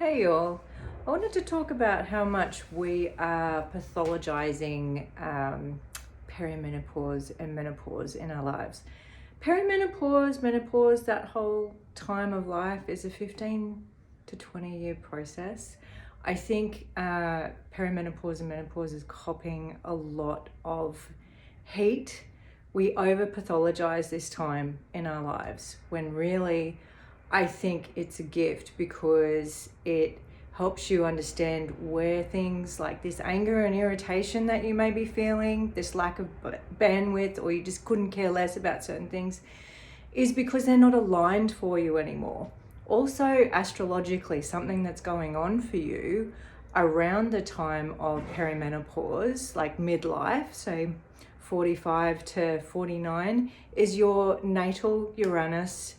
Hey all, I wanted to talk about how much we are pathologizing perimenopause and menopause in our lives. Perimenopause, menopause, that whole time of life is a 15 to 20 year process. I think perimenopause and menopause is copping a lot of heat. We over pathologize this time in our lives when really I think it's a gift because it helps you understand where things like this anger and irritation that you may be feeling, this lack of bandwidth, or you just couldn't care less about certain things, is because they're not aligned for you anymore. Also, astrologically, something that's going on for you around the time of perimenopause, like midlife, so 45 to 49, is your natal Uranus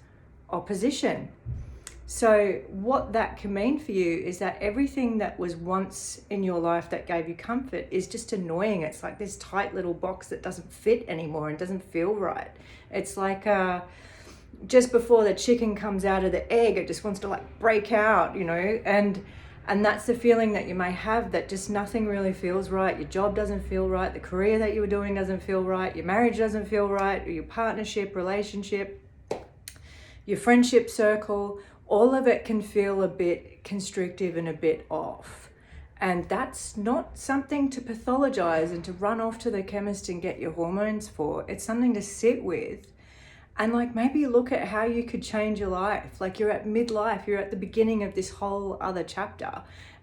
opposition. So what that can mean for you is that everything that was once in your life that gave you comfort is just annoying. It's like this tight little box that doesn't fit anymore and doesn't feel right. It's like just before the chicken comes out of the egg, it just wants to like break out, and that's the feeling that you may have, that just nothing really feels right. Your job doesn't feel right, the career that you were doing doesn't feel right, your marriage doesn't feel right, or your partnership, relationship, your friendship circle, all of it can feel a bit constrictive and a bit off. And that's not something to pathologize and to run off to the chemist and get your hormones for. It's something to sit with and like maybe look at how you could change your life. Like you're at midlife, you're at the beginning of this whole other chapter.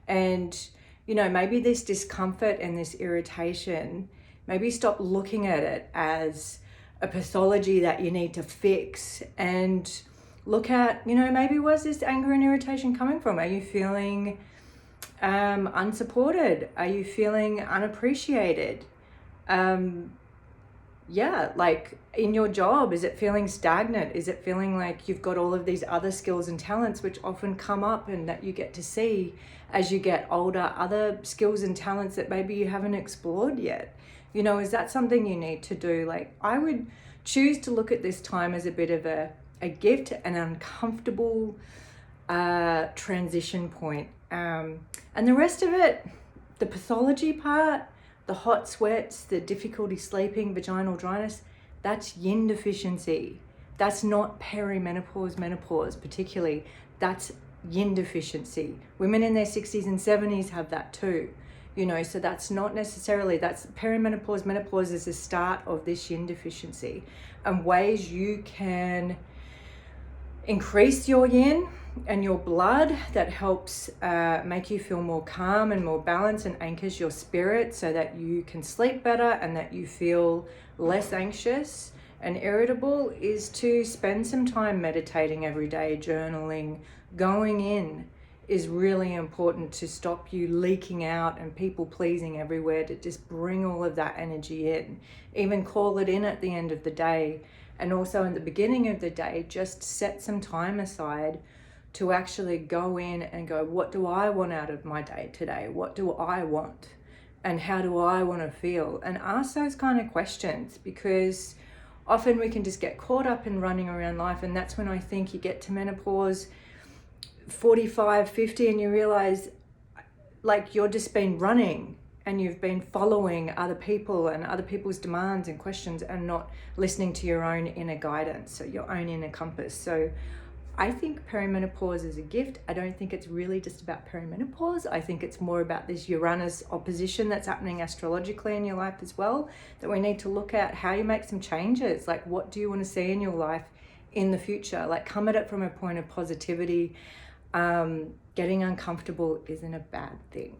And, maybe this discomfort and this irritation, maybe stop looking at it as a pathology that you need to fix and look at, maybe where's this anger and irritation coming from? Are you feeling unsupported? Are you feeling unappreciated? Like in your job, is it feeling stagnant? Is it feeling like you've got all of these other skills and talents which often come up and that you get to see as you get older, other skills and talents that maybe you haven't explored yet? Is that something you need to do? Like I would choose to look at this time as a bit of a gift, an uncomfortable transition point. And the rest of it, the pathology part, the hot sweats, the difficulty sleeping, vaginal dryness, that's yin deficiency. That's not perimenopause, menopause particularly. That's yin deficiency. Women in their 60s and 70s have that too. So that's not necessarily, that's perimenopause, menopause is the start of this yin deficiency, and ways you can increase your yin and your blood that helps make you feel more calm and more balanced and anchors your spirit so that you can sleep better and that you feel less anxious and irritable, is to spend some time meditating every day, journaling. Going in is really important to stop you leaking out and people pleasing everywhere, to just bring all of that energy in, even call it in at the end of the day. And also in the beginning of the day, just set some time aside to actually go in and go, what do I want out of my day today? What do I want? And how do I want to feel? And ask those kind of questions, because often we can just get caught up in running around life. And that's when I think you get to menopause, 45, 50, and you realize like you're just been running and you've been following other people and other people's demands and questions and not listening to your own inner guidance, so your own inner compass. So I think perimenopause is a gift. I don't think it's really just about perimenopause. I think it's more about this Uranus opposition that's happening astrologically in your life as well, that we need to look at how you make some changes. Like, what do you want to see in your life in the future? Like, come at it from a point of positivity. Getting uncomfortable isn't a bad thing.